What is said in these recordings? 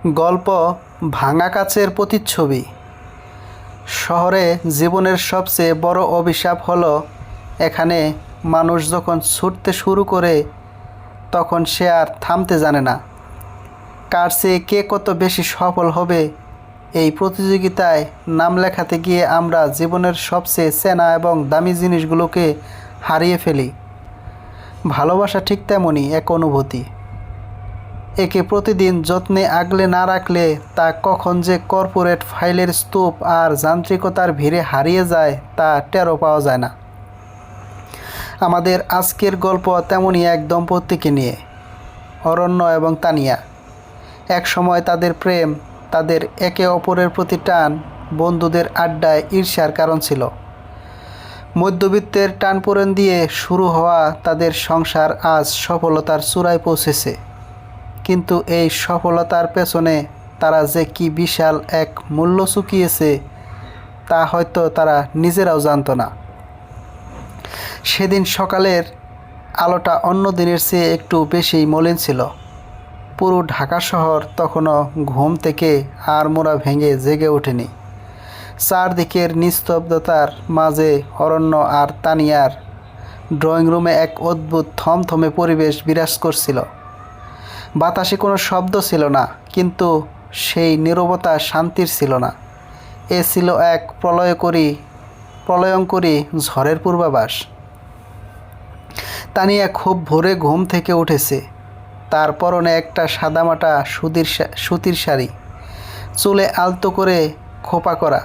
গল্প ভাঙা কাচের প্রতিচ্ছবি। শহরে জীবনের সবচেয়ে বড় অভিশাপ হলো এখানে মানুষ যখন ছুটতে শুরু করে তখন সে আর থামতে জানে না। কার চেয়ে কে কত বেশি সফল হবে এই প্রতিযোগিতায় নাম লেখাতে গিয়ে আমরা জীবনের সবচেয়ে চেনা এবং দামি জিনিসগুলোকে হারিয়ে ফেলি। ভালোবাসা ঠিক তেমনই এক অনুভূতি। একে প্রতিদিন যত্নে আগলে না রাখলে তা কখন যে কর্পোরেট ফাইলের স্তূপ আর যান্ত্রিকতার ভিড়ে হারিয়ে যায় তা টেরও পাওয়া যায় না। আমাদের আজকের গল্প তেমনই এক দম্পতিকে নিয়ে, অরণ্য এবং তানিয়া। এক সময় তাদের প্রেম, তাদের একে অপরের প্রতি টান, বন্ধুদের আড্ডায় ঈর্ষার কারণ ছিল। মধ্যবিত্তের টানপোড়েন দিয়ে শুরু হওয়া তাদের সংসার আজ সফলতার চূড়ায় পৌঁছেছে। কিন্তু এই সফলতার পেছনে তারা যে কি বিশাল এক মূল্য চুকিয়েছে তা হয়তো তারা নিজেরাও জানত না। সেদিন সকালের আলোটা অন্য দিনের চেয়ে একটু বেশি মলিন ছিল। পুরো ঢাকা শহর তখনও ঘুম থেকে আড়মোড়া ভেঙে জেগে ওঠেনি। চারদিকের নিস্তব্ধতার মাঝে অরণ্য আর তানিয়ার ড্রয়িং রুমে এক অদ্ভুত থমথমে পরিবেশ বিরাজ করছিল। বাতাসে কোনো শব্দ ছিল না, কিন্তু সেই নীরবতা শান্তির ছিল না। এ ছিল এক প্রলয়ঙ্করী ঝড়ের পূর্বাভাস। তানিয়া খুব ভোরে ঘুম থেকে উঠেছে। তার পরনে একটা সাদামাটা সুতির শাড়ি, চুলে আলতো করে খোপা করা।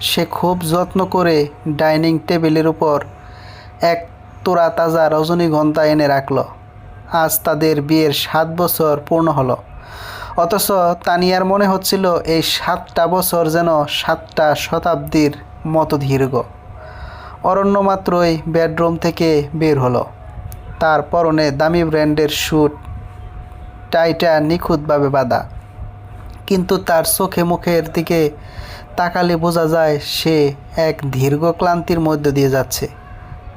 সে খুব যত্ন করে ডাইনিং টেবিলের উপর এক তোড়া তাজা রজনীগন্ধা এনে রাখল। আজ তাদের বিয়ের 7 বছর পূর্ণ হলো। অথচ তানিয়ার মনে হচ্ছিল এই 7টা বছর যেন 7টা শতাব্দীর মতো দীর্ঘ। অরণ্য মাত্রই বেডরুম থেকে বের হলো। তার পরনে দামি ব্র্যান্ডের স্যুট, টাইটা নিখুঁতভাবে বাঁধা, কিন্তু তার চোখে মুখের দিকে তাকালে বোঝা যায় সে এক দীর্ঘ ক্লান্তির মধ্য দিয়ে যাচ্ছে।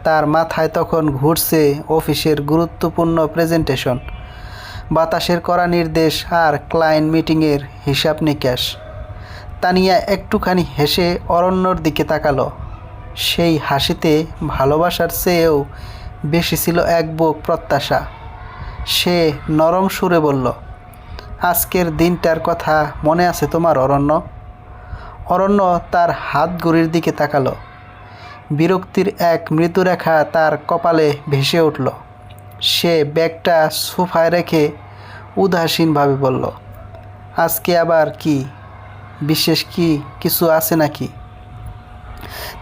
তার মাথায় তখন ঘুরছে অফিসের গুরুত্বপূর্ণ প্রেজেন্টেশন, বাতাসের কড়া নির্দেশ আর ক্লায়েন্ট মিটিংয়ের হিসাব নিকাশ। তানিয়া একটুখানি হেসে অরণ্যর দিকে তাকালো। সেই হাসিতে ভালোবাসার চেয়েও বেশি ছিল এক বুক প্রত্যাশা। সে নরম সুরে বলল, আজকের দিনটার কথা মনে আছে তোমার অরণ্য? অরণ্য তার হাত ঘড়ির দিকে তাকালো। বিরক্তির এক মৃদুরেখা তার কপালে ভেসে উঠল। সে ব্যাগটা সোফায় রেখে উদাসীনভাবে বলল, আজকে আবার কি বিশেষ কিছু আছে নাকি?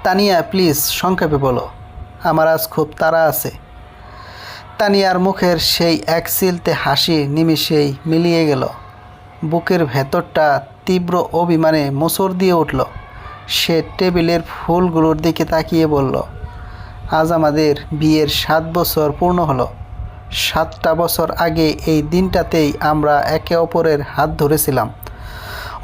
তানিয়া, প্লিজ সংক্ষেপে বলো, আমার আজ খুব তাড়া আছে। তানিয়ার মুখের সেই এক চিলতে হাসি নিমিষেই মিলিয়ে গেল। বুকের ভেতরটা তীব্র অভিমানে মোচড় দিয়ে উঠল। সে টেবিলের ফুলগুলোর দিকে তাকিয়ে বলল, আজ আমাদের বিয়ের 7 বছর পূর্ণ হলো। 7টা বছর আগে এই দিনটাতেই আমরা একে অপরের হাত ধরেছিলাম।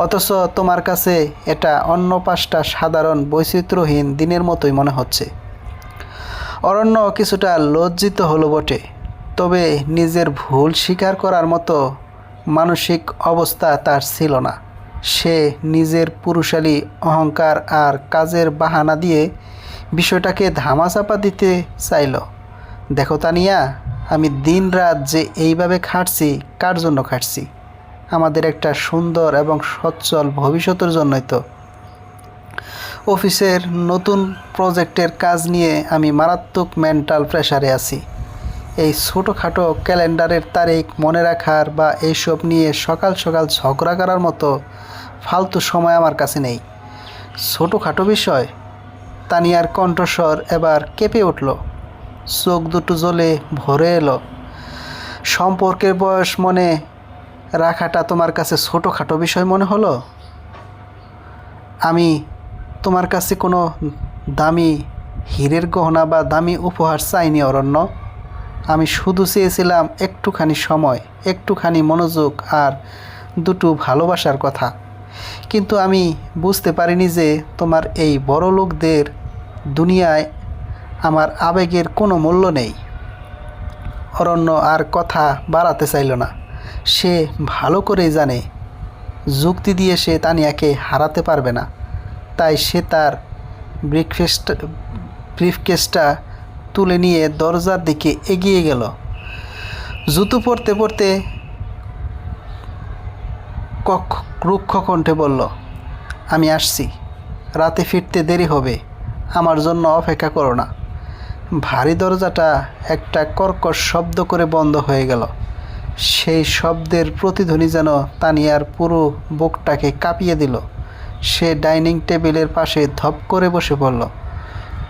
অথচ তোমার কাছে এটা অন্য 5টা সাধারণ বৈচিত্র্যহীন দিনের মতোই মনে হচ্ছে। অরণ্য কিছুটা লজ্জিত হলো বটে, তবে নিজের ভুল স্বীকার করার মতো মানসিক অবস্থা তার ছিল না। সে নিজের পুরুষালী অহংকার আর কাজের বাহানা দিয়ে বিষয়টাকে ধামাচাপা দিতে চাইল। দেখো তানিয়া, আমি দিন রাত যে এইভাবে খাটছি, কার জন্য খাটছি? আমাদের একটা সুন্দর এবং সচ্ছল ভবিষ্যতের জন্যই তো। অফিসের নতুন প্রজেক্টের কাজ নিয়ে আমি মারাত্মক মেন্টাল প্রেশারে আছি। এই ছোটোখাটো ক্যালেন্ডারের তারিখ মনে রাখার বা এইসব নিয়ে সকাল সকাল ঝগড়া করার মতো ফালতু সময় আমার কাছে নেই। ছোটোখাটো বিষয়? তানিয়ার কণ্ঠস্বর এবার কেঁপে উঠল। চোখ দুটো জ্বলে ভরে এলো। সম্পর্কের বয়স মনে রাখাটা তোমার কাছে ছোটোখাটো বিষয় মনে হলো? আমি তোমার কাছে কোনো দামি হীরের গহনা বা দামি উপহার চাইনি অরণ্য। আমি শুধু চেয়েছিলাম একটুখানি সময়, একটুখানি মনোযোগ আর দুটো ভালোবাসার কথা। কিন্তু আমি বুঝতে পারিনি যে তোমার এই বড় লোকদের দুনিয়ায় আমার আবেগের কোনো মূল্য নেই। অরণ্য আর কথা বাড়াতে চাইল না। সে ভালো করেই জানে যুক্তি দিয়ে সে তানিয়াকে হারাতে পারবে না। তাই সে তার ব্রিফকেসটা তুলে নিয়ে দরজার দিকে এগিয়ে গেল। জুতো পরতে পরতে রুক্ষ কণ্ঠে বলল, আমি আসছি, রাতে ফিরতে দেরি হবে, আমার জন্য অপেক্ষা করো না। ভারী দরজাটা একটা কর্কশ শব্দ করে বন্ধ হয়ে গেল। সেই শব্দের প্রতিধ্বনি যেন তানিয়ার পুরো বুকটাকে কাঁপিয়ে দিল। সে ডাইনিং টেবিলের পাশে ধপ করে বসে পড়ল।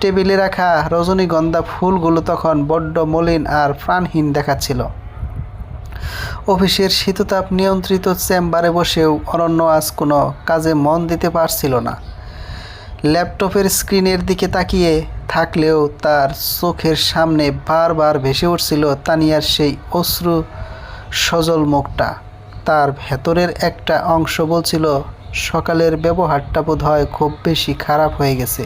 টেবিলে রাখা রজনীগন্ধা ফুলগুলো তখন বড্ড মলিন আর প্রাণহীন দেখাচ্ছিল। অফিসের শীততাপ নিয়ন্ত্রিত চেম্বারে বসেও অরণ্য আজ কোনো কাজে মন দিতে পারছিল না। ল্যাপটপের স্ক্রিনের দিকে তাকিয়ে থাকলেও তার চোখের সামনে বারবার ভেসে উঠছিল তানিয়ার সেই অশ্রু সজল মুখটা। তার ভেতরের একটা অংশ বলছিল, সকালের ব্যবহারটা বোধহয় খুব বেশি খারাপ হয়ে গেছে,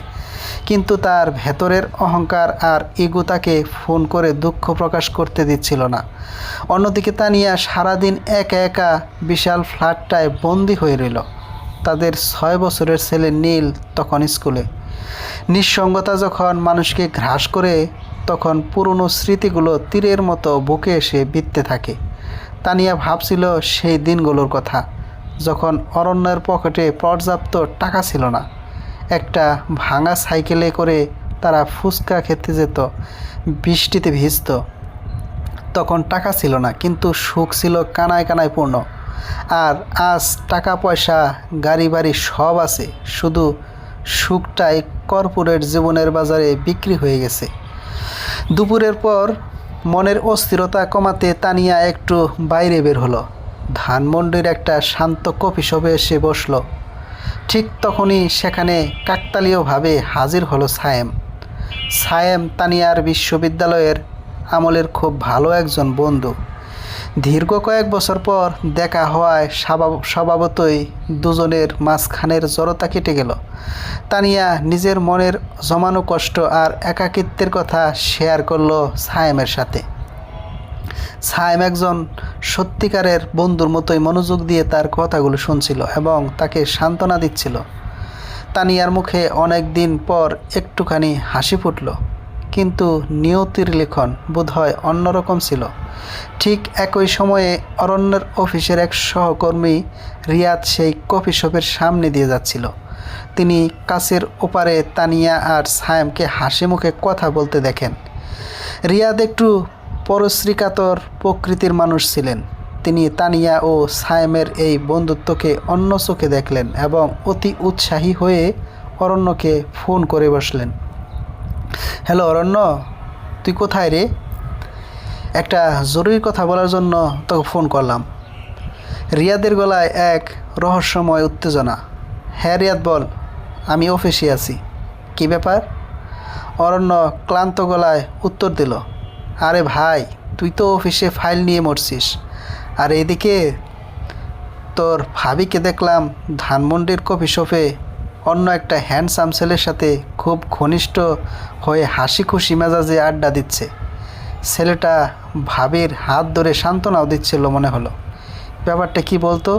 কিন্তু তার ভেতরের অহংকার আর ইগো তাকে ফোন করে দুঃখ প্রকাশ করতে দিচ্ছিল না। অন্যদিকে তানিয়া সারাদিন একা একা বিশাল ফ্ল্যাটটায় বন্দি হয়ে রইল। তাদের 6 বছরের ছেলে নীল তখন স্কুলে। নিঃসঙ্গতা যখন মানুষকে গ্রাস করে, তখন পুরনো স্মৃতিগুলো তীরের মতো বুকে এসে বিঁধতে থাকে। তানিয়া ভাবছিল সেই দিনগুলোর কথা, যখন অরণ্যের পকেটে পর্যাপ্ত টাকা ছিল না। একটা ভাঙা সাইকেলে করে তারা ফুচকা খেতে যেত, বৃষ্টিতে ভিজত। তখন টাকা ছিল না, কিন্তু সুখ ছিল কানায় কানায় পূর্ণ। আর আজ টাকা পয়সা গাড়ি বাড়ি সব আছে, শুধু সুখটাই কর্পোরেট জীবনের বাজারে বিক্রি হয়ে গেছে। দুপুরের পর মনের অস্থিরতা কমাতে তানিয়া একটু বাইরে বের হলো। ধানমন্ডির একটা শান্ত কফি শপে এসে বসল। ঠিক তখনই সেখানে কাকতালীয়ভাবে হাজির হলো সায়েম। সায়েম তানিয়ার বিশ্ববিদ্যালয়ের আমলের খুব ভালো একজন বন্ধু। দীর্ঘ কয়েক বছর পর দেখা হওয়ায় স্বভাবতই দুজনের মাঝখানের জড়তা কেটে গেল। তানিয়া নিজের মনের জমানো কষ্ট আর একাকিত্বের কথা শেয়ার করলো সায়েমের সাথে। সায়েম একজন সত্যিকারের বন্ধুর মতোই মনোযোগ দিয়ে তার কথাগুলো শুনছিল এবং তাকে সান্ত্বনা দিচ্ছিল। তানিয়ার মুখে অনেক দিন পর একটুখানি হাসি ফুটল, কিন্তু নিয়তির লেখন বোধহয় অন্যরকম ছিল। ঠিক একই সময়ে অরণ্যের অফিসের এক সহকর্মী রিয়াদ সেই কফি শপের সামনে দিয়ে যাচ্ছিল। তিনি কাছের ওপারে তানিয়া আর সায়েমকে হাসি মুখে কথা বলতে দেখেন। রিয়াদ একটু পরশ্রীকাতর প্রকৃতির মানুষ ছিলেন। তিনি তানিয়া ও সায়েমের এই বন্ধুত্বকে অন্য চোখে দেখলেন এবং অতি উৎসাহী হয়ে অরণ্যকে ফোন করে বসলেন। হ্যালো অরণ্য, তুই কোথায় রে? একটা জরুরি কথা বলার জন্য তোকে ফোন করলাম। রিয়াদের গলায় এক রহস্যময় উত্তেজনা। হ্যাঁ রিয়াদ বল, আমি অফিসে আছি। কী ব্যাপার? অরণ্য ক্লান্ত গলায় উত্তর দিল, আরে ভাই, তুই তো অফিসে ফাইল নিয়ে মরছিস, আর এদিকে তোর ভাবিকে দেখলাম ধানমন্ডির কফি শপে অন্য একটা হ্যান্ডসাম ছেলের সাথে খুব ঘনিষ্ঠ হয়ে হাসি খুশি মেজাজে আড্ডা দিচ্ছে। ছেলেটা ভাবির হাত ধরে সান্ত্বনাও দিচ্ছিল মনে হলো। ব্যাপারটা কি বলতো?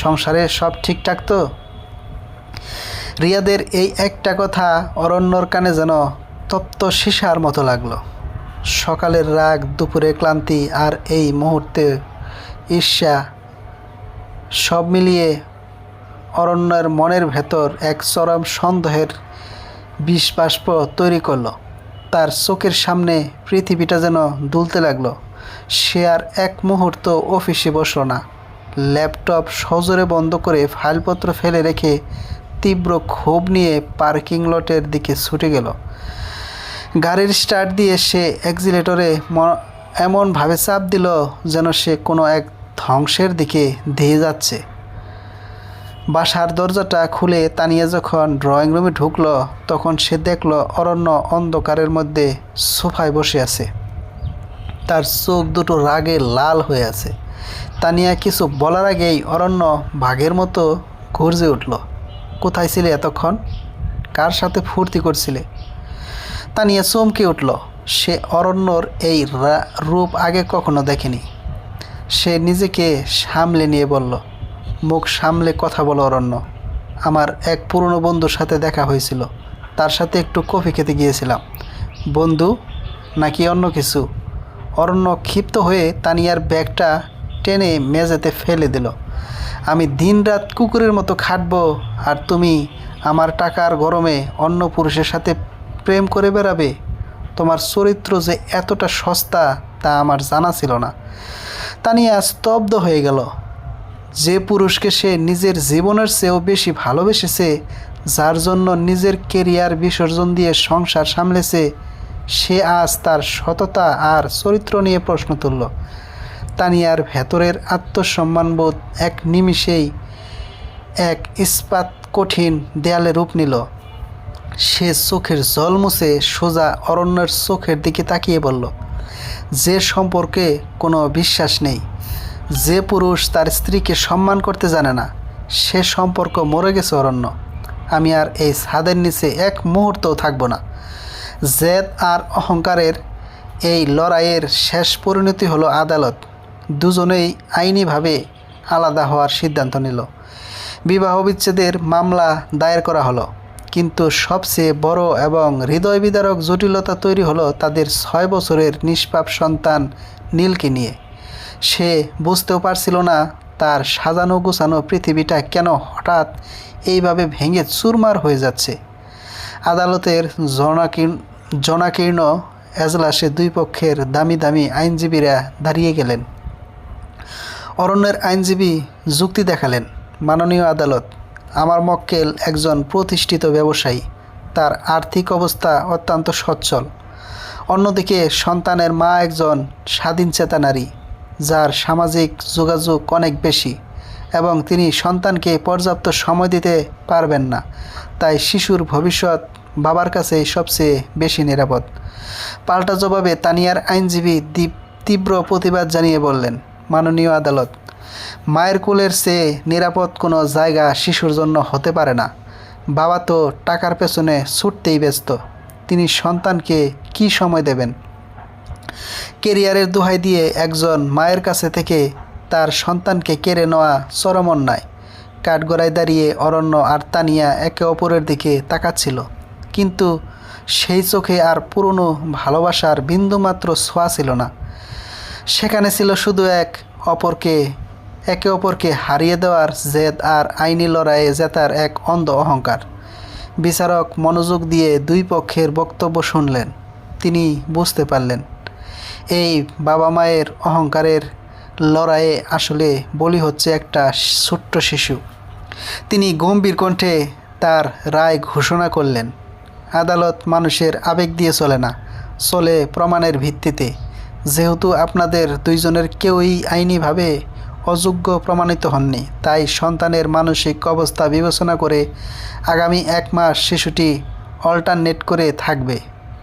সংসারে সব ঠিকঠাক তো? রিয়াদের এই একটা কথা অরণ্যর কানে যেন তপ্ত সীসার মতো লাগলো। সকালের রাগ, দুপুরে ক্লান্তি আর এই মুহূর্তে ঈর্ষা সব মিলিয়ে অরণ্যের মনের ভেতর এক চরম সন্দেহের বিষবাষ্প তৈরি করলো। তার চোখের সামনে পৃথিবীটা যেন দুলতে লাগলো। সে আর এক মুহূর্ত অফিসে বসলো না। ল্যাপটপ সজোরে বন্ধ করে ফাইলপত্র ফেলে রেখে তীব্র ক্ষোভ নিয়ে পার্কিং লটের দিকে ছুটে গেল। গাড়ির স্টার্ট দিয়ে সে অ্যাক্সিলেটরে এমনভাবে চাপ দিল যেন সে কোনো এক ধ্বংসের দিকে ধেয়ে যাচ্ছে। বাসার দরজাটা খুলে তানিয়া যখন ড্রয়িং রুমে ঢুকলো, তখন সে দেখল অরণ্য অন্ধকারের মধ্যে সোফায় বসে আছে। তার চোখ দুটো রাগে লাল হয়ে আছে। তানিয়া কিছু বলার আগেই অরণ্য বাঘের মতো গর্জে উঠল, কোথায় ছিলে এতক্ষণ? কার সাথে ফুর্তি করছিলে? তানিয়া চমকে উঠল। সে অরণ্যর এই রূপ আগে কখনো দেখেনি। সে নিজেকে সামলে নিয়ে বলল, মুখ সামলে কথা বলো অরণ্য। আমার এক পুরনো বন্ধুর সাথে দেখা হয়েছিল, তার সাথে একটু কফি খেতে গিয়েছিলাম। বন্ধু নাকি অন্য কিছু? অরণ্য ক্ষিপ্ত হয়ে তানিয়ার ব্যাগটা টেনে মেঝেতে ফেলে দিল। আমি দিনরাত কুকুরের মতো খাটবো আর তুমি আমার টাকার গরমে অন্য পুরুষের সাথে প্রেম করে বেড়াবে? তোমার চরিত্র যে এতটা সস্তা তা আমার জানা ছিল না। তানিয়া স্তব্ধ হয়ে গেল। যে পুরুষকে সে নিজের জীবনের চেয়েও বেশি ভালোবেসেছে, যার জন্য নিজের কেরিয়ার বিসর্জন দিয়ে সংসার সামলেছে, সে আজ তার সততা আর চরিত্র নিয়ে প্রশ্ন তুলল। তানিয়ার ভেতরের আত্মসম্মানবোধ এক নিমিষেই এক ইস্পাত কঠিন দেয়ালে রূপ নিল। সে চোখের জল মুছে সোজা অরণ্যের চোখের দিকে তাকিয়ে বলল, যে সম্পর্কে কোনো বিশ্বাস নেই, যে পুরুষ তার স্ত্রীকে সম্মান করতে জানে না, সে সম্পর্ক মরে গেছে অরণ্য। আমি আর এই ছাদের নিচে এক মুহূর্তও থাকবো না। জেদ আর অহংকারের এই লড়াইয়ের শেষ পরিণতি হলো আদালত। দুজনেই আইনিভাবে আলাদা হওয়ার সিদ্ধান্ত নিল। বিবাহ বিচ্ছেদের মামলা দায়ের করা হলো, কিন্তু সবচেয়ে বড় এবং হৃদয় বিদারক জটিলতা তৈরি হলো তাদের 6 বছরের নিষ্পাপ সন্তান নীলকে নিয়ে। সে বুঝতেও পারছিল না তার সাজানো গোছানো পৃথিবীটা কেন হঠাৎ এইভাবে ভেঙে চুরমার হয়ে যাচ্ছে। আদালতের জনাকীর্ণ এজলাসে দুই পক্ষের দামি দামি আইনজীবীরা দাঁড়িয়ে গেলেন। অরণ্যের আইনজীবী যুক্তি দেখালেন, মাননীয় আদালত, আমার মক্কেল একজন প্রতিষ্ঠিত ব্যবসায়ী, তার আর্থিক অবস্থা অত্যন্ত সচ্ছল। অন্যদিকে সন্তানের মা একজন স্বাধীনচেতা নারী, যার সামাজিক যোগাযোগ অনেক বেশি, এবং তিনি সন্তানকে পর্যাপ্ত সময় দিতে পারবেন না। তাই শিশুর ভবিষ্যৎ বাবার কাছেই সবচেয়ে বেশি নিরাপদ। পাল্টা জবাবে তানিয়ার আইনজীবী তীব্র প্রতিবাদ জানিয়ে বললেন, মাননীয় আদালত, মায়ের কোলের চেয়ে নিরাপদ কোনো জায়গা শিশুর জন্য হতে পারে না। বাবা তো টাকার পেছনে ছুটতেই ব্যস্ত, তিনি সন্তানকে কি সময় দেবেন? কেরিয়ারের দোহাই দিয়ে একজন মায়ের কাছে থেকে তার সন্তানকে কেড়ে নেওয়া চরম অন্যায়। কাঠগড়ায় দাঁড়িয়ে অরণ্য আর তানিয়া একে অপরের দিকে তাকাচ্ছিল, কিন্তু সেই চোখে আর পুরনো ভালোবাসার বিন্দুমাত্র ছোঁয়া ছিল না। সেখানে ছিল শুধু একে অপরকে হারিয়ে দেওয়ার জেদ আর আইনি লড়াইয়ে জেতার এক অন্ধ অহংকার। বিচারক মনোযোগ দিয়ে দুই পক্ষের বক্তব্য শুনলেন। তিনি বুঝতে পারলেন, এই বাবা মায়ের অহংকারের লড়াইয়ে আসলে বলি হচ্ছে একটা ছোট্ট শিশু। তিনি গম্ভীর কণ্ঠে তার রায় ঘোষণা করলেন, আদালত মানুষের আবেগ দিয়ে চলে না, চলে প্রমাণের ভিত্তিতে। যেহেতু আপনাদের দুইজনের কেউই আইনিভাবে অযোগ্য প্রমাণিত হননি, তাই সন্তানের মানসিক অবস্থা বিবেচনা করে আগামী 1 মাস শিশুটি অল্টারনেট করে থাকবে।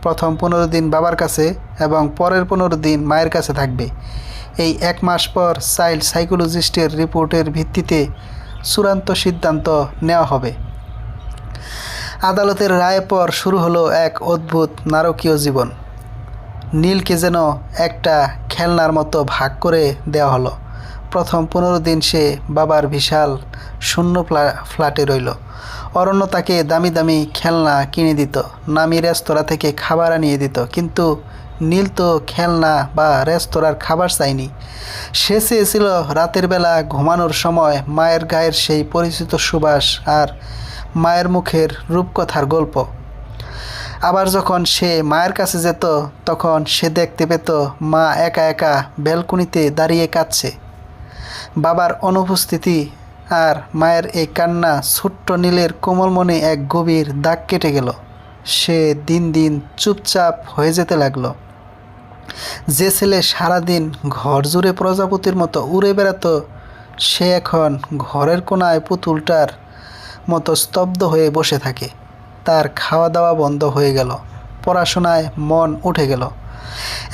প্রথম 15 দিন বাবার কাছে এবং পরের 15 দিন মায়ের কাছে থাকবে। এই 1 মাস পর চাইল্ড সাইকোলজিস্টের রিপোর্টের ভিত্তিতে চূড়ান্ত সিদ্ধান্ত নেওয়া হবে। আদালতের রায়ের পর শুরু হলো এক অদ্ভুত নারকীয় জীবন। নীলকে যেন একটা খেলনার মতো ভাগ করে দেওয়া হলো। প্রথম 15 দিন সে বাবার বিশাল শূন্য ফ্ল্যাটে রইল। অরণ্য তাকে দামি দামি খেলনা কিনে দিত, নামি রেস্তোরাঁ থেকে খাবার আনিয়ে দিত, কিন্তু নীল তো খেলনা বা রেস্তোরাঁর খাবার চায়নি। সে চেয়েছিল রাতের বেলা ঘুমানোর সময় মায়ের গায়ের সেই পরিচিত সুবাস আর মায়ের মুখের রূপকথার গল্প। আবার যখন সে মায়ের কাছে যেত, তখন সে দেখতে পেত মা একা একা ব্যালকনিতে দাঁড়িয়ে কাঁদছে। বাবার অনুপস্থিতি আর মায়ের এই কান্না ছোট্ট নীলের কোমল মনে এক গভীর দাগ কেটে গেল। সে দিন দিন চুপচাপ হয়ে যেতে লাগলো। যে ছেলে সারাদিন ঘর জুড়ে প্রজাপতির মতো উড়ে বেড়াতো, সে এখন ঘরের কোনায় পুতুলটার মতো স্তব্ধ হয়ে বসে থাকে। তার খাওয়া দাওয়া বন্ধ হয়ে গেল, পড়াশোনায় মন উঠে গেল।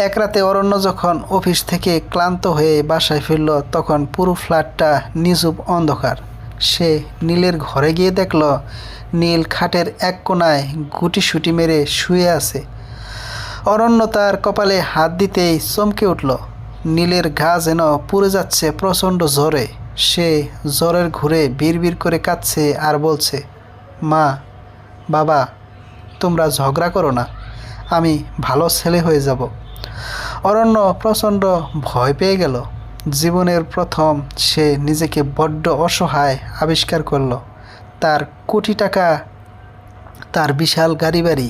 এক রাতে অরণ্য যখন অফিস থেকে ক্লান্ত হয়ে বাসায় ফিরল, তখন পুরো ফ্ল্যাটটা নিঝুম অন্ধকার। সে নীলের ঘরে গিয়ে দেখল নীল খাটের এক কোনায় গুটিসুটি মেরে শুয়ে আছে। অরণ্য তার কপালে হাত দিতেই চমকে উঠল। নীলের গা যেন পুড়ে যাচ্ছে প্রচণ্ড জ্বরে। সে জ্বরের ঘুরে বিড়বিড় করে কাঁদছে আর বলছে, মা, বাবা, তোমরা ঝগড়া করো না, আমি ভালো ছেলে হয়ে যাব। অরণ্য প্রচণ্ড ভয় পেয়ে গেল। জীবনের প্রথম সে নিজেকে বড্ড অসহায় আবিষ্কার করলো। তার কোটি টাকা, তার বিশাল গাড়ি বাড়ি,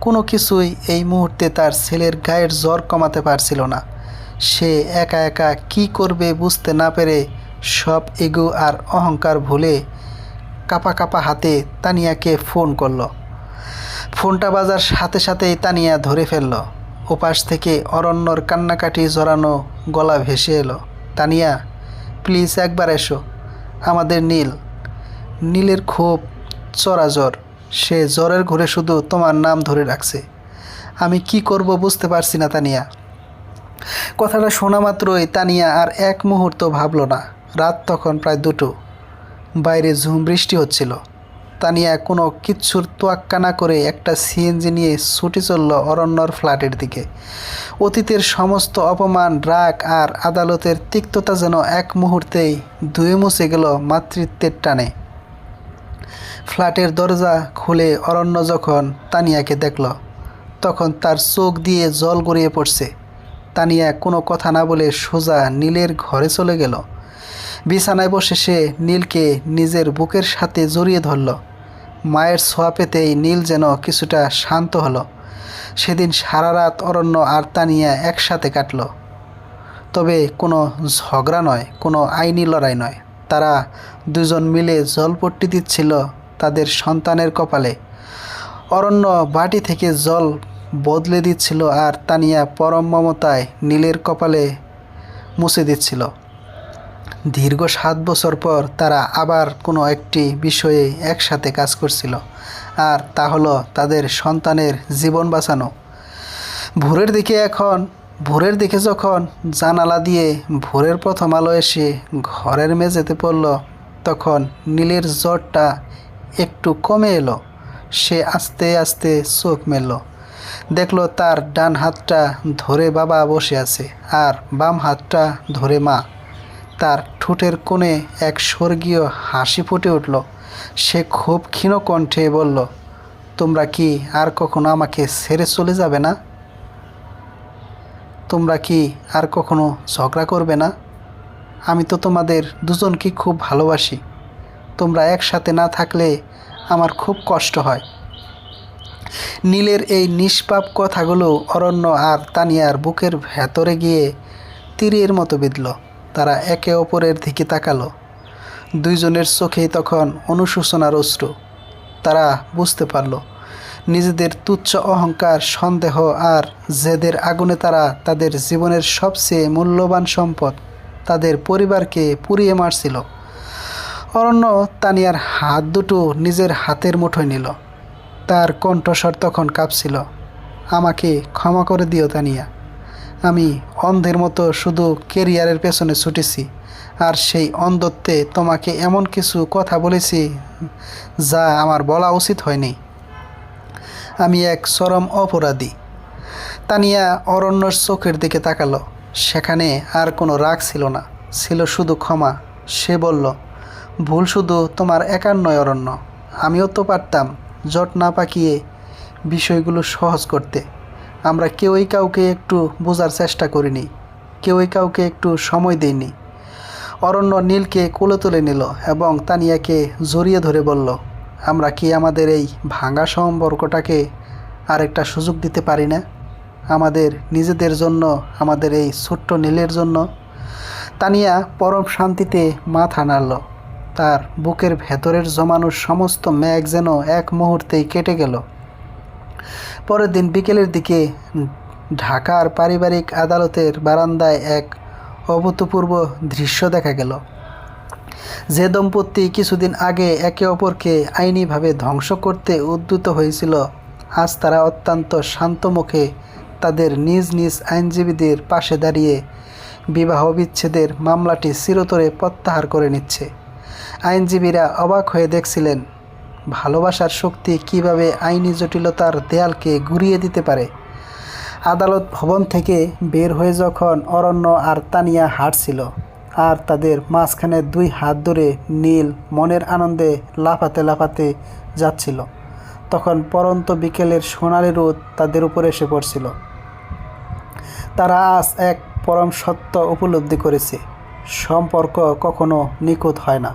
কোনো কিছুই এই মুহূর্তে তার ছেলের গায়ের জ্বর কমাতে পারছিল না। সে একা একা কি করবে বুঝতে না পেরে সব ইগো আর অহংকার ভুলে কাঁপা কাঁপা হাতে তানিয়াকে ফোন করলো। ফোনটা বাজার সাথে সাথেই তানিয়া ধরে ফেলল। ওপাশ থেকে অরণ্যর কান্নাকাটি জড়ানো গলা ভেসে এলো, তানিয়া, প্লিজ একবার এসো। আমাদের নীলের খুব চড়া জ্বর। সে জ্বরের ঘুরে শুধু তোমার নাম ধরে রাখছে। আমি কি করব বুঝতে পারছি না তানিয়া। কথাটা শোনা মাত্রই তানিয়া আর এক মুহূর্ত ভাবল না। রাত তখন প্রায় 2টো। বাইরে ঝুম বৃষ্টি হচ্ছিল। তানিয়া কোনো কিচ্ছুর তোয়াক্কা না করে একটা সিএনজি নিয়ে ছুটে চলল অরণ্যর ফ্ল্যাটের দিকে। অতীতের সমস্ত অপমান, রাগ আর আদালতের তিক্ততা যেন এক মুহূর্তেই ধুয়ে মুছে গেল মাতৃত্বের টানে। ফ্ল্যাটের দরজা খুলে অরণ্য যখন তানিয়াকে দেখল, তখন তার চোখ দিয়ে জল গড়িয়ে পড়ছে। তানিয়া কোনো কথা না বলে সোজা নীলের ঘরে চলে গেল। বিছানায় বসে সে নীলকে নিজের বুকের সাথে জড়িয়ে ধরল। মায়ের ছোঁয়া পেতেই নীল যেন কিছুটা শান্ত হলো। সেদিন সারা রাত অরণ্য আর তানিয়া একসাথে কাটল। তবে কোনো ঝগড়া নয়, কোনো আইনি লড়াই নয়। তারা দুজন মিলে জলপট্টি দিচ্ছিল তাদের সন্তানের কপালে। অরণ্য বাটি থেকে জল বদলে দিচ্ছিল আর তানিয়া পরম মমতায় নীলের কপালে মুছে দিচ্ছিল। দীর্ঘ 7 বছর পর তারা আবার কোনো একটি বিষয়ে একসাথে কাজ করছিল, আর তা হলো তাদের সন্তানের জীবন বাঁচানো। ভোরের দিকে যখন জানালা দিয়ে ভোরের প্রথম আলো এসে ঘরের মেঝেতে পড়ল, তখন নীলের জ্বরটা একটু কমে এলো। সে আস্তে আস্তে চোখ মেলল, দেখল তার ডান হাতটা ধরে বাবা বসে আছে আর বাম হাতটা ধরে মা। তার ঠোঁটের কোণে এক স্বর্গীয় হাসি ফুটে উঠল। সে খুব ক্ষীণ কণ্ঠে বলল, তোমরা কি আর কখনো আমাকে ছেড়ে চলে যাবে না? তোমরা কি আর কখনো ঝগড়া করবে না? আমি তো তোমাদের দুজনকে খুব ভালোবাসি। তোমরা একসাথে না থাকলে আমার খুব কষ্ট হয়। নীলের এই নিষ্পাপ কথাগুলো অরণ্য আর তানিয়ার বুকের ভেতরে গিয়ে তীরের মতো বিঁধল। তারা একে অপরের দিকে তাকালো। দুইজনের চোখেই তখন অনুশোচনার অশ্রু। তারা বুঝতে পারল, নিজেদের তুচ্ছ অহংকার, সন্দেহ আর জেদের আগুনে তারা তাদের জীবনের সবচেয়ে মূল্যবান সম্পদ, তাদের পরিবারকে পুড়িয়ে মারছিল। অরণ্য তানিয়ার হাত দুটো নিজের হাতের মুঠোয় নিল। তার কণ্ঠস্বর তখন কাঁপছিল, আমাকে ক্ষমা করে দিও তানিয়া। আমি অন্ধের মতো শুধু কেরিয়ারের পেছনে ছুটেছি, আর সেই অন্ধত্বে তোমাকে এমন কিছু কথা বলেছি যা আমার বলা উচিত হয়নি। আমি এক চরম অপরাধী। তানিয়া অরণ্যর চোখের দিকে তাকালো। সেখানে আর কোনো রাগ ছিল না, ছিল শুধু ক্ষমা। সে বলল, ভুল শুধু তোমার একার নয় অরণ্য। আমিও তো পারতাম জট না পাকিয়ে বিষয়গুলো সহজ করতে। আমরা কেউই কাউকে একটু বোঝার চেষ্টা করিনি, কেউই কাউকে একটু সময় দেয়নি। অরণ্য নীলকে কোলে তুলে নিল এবং তানিয়াকে জড়িয়ে ধরে বলল, আমরা কি আমাদের এই ভাঙা সম্পর্কটাকে আরেকটা সুযোগ দিতে পারি না? আমাদের নিজেদের জন্য, আমাদের এই ছোট্ট নীলের জন্য। তানিয়া পরম শান্তিতে মাথা নাড়ল। তার বুকের ভেতরের জমানো সমস্ত মেঘ যেন এক মুহূর্তেই কেটে গেল। পরের দিন বিকেলের দিকে ঢাকার পারিবারিক আদালতের বারান্দায় এক অভূতপূর্ব দৃশ্য দেখা গেল। যে দম্পতি কিছুদিন আগে একে অপরকে আইনিভাবে ধ্বংস করতে উদ্যত হয়েছিল, আজ তারা অত্যন্ত শান্ত মুখে তাদের নিজ নিজ আইনজীবীদের পাশে দাঁড়িয়ে বিবাহ বিচ্ছেদের মামলাটি চিরতরে প্রত্যাহার করে নিচ্ছে। আইনজীবীরা অবাক হয়ে দেখছিলেন ভালোবাসার শক্তি কিভাবে আইনি জটিলতার দেয়ালকে ঘুরিয়ে দিতে পারে। আদালত ভবন থেকে বের হয়ে যখন অরণ্য আর তানিয়া হাঁটছিল, আর তাদের মাঝখানে দুই হাত ধরে নীল মনের আনন্দে লাফাতে লাফাতে যাচ্ছিল। তখন পরন্ত বিকেলের সোনালি রোদ তাদের উপরে এসে পড়ছিল। তারা আজ এক পরম সত্য উপলব্ধি করেছে, সম্পর্ক কখনো নিখুঁত হয় না।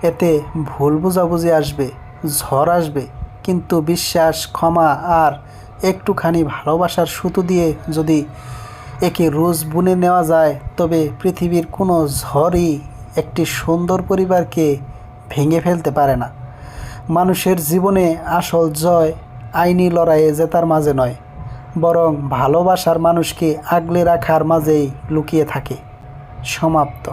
এতে ভুল বোঝাবুঝি আসবে, ঝড় আসবে, কিন্তু বিশ্বাস, ক্ষমা আর একটুখানি ভালোবাসার সুতো দিয়ে যদি একে রোজ বুনে নেওয়া যায়, তবে পৃথিবীর কোনো ঝড়ই একটি সুন্দর পরিবারকে ভেঙে ফেলতে পারে না। মানুষের জীবনে আসল জয় আইনি লড়াইয়ে জেতার মাঝে নয়, বরং ভালোবাসার মানুষকে আগলে রাখার মাঝেই লুকিয়ে থাকে। সমাপ্ত।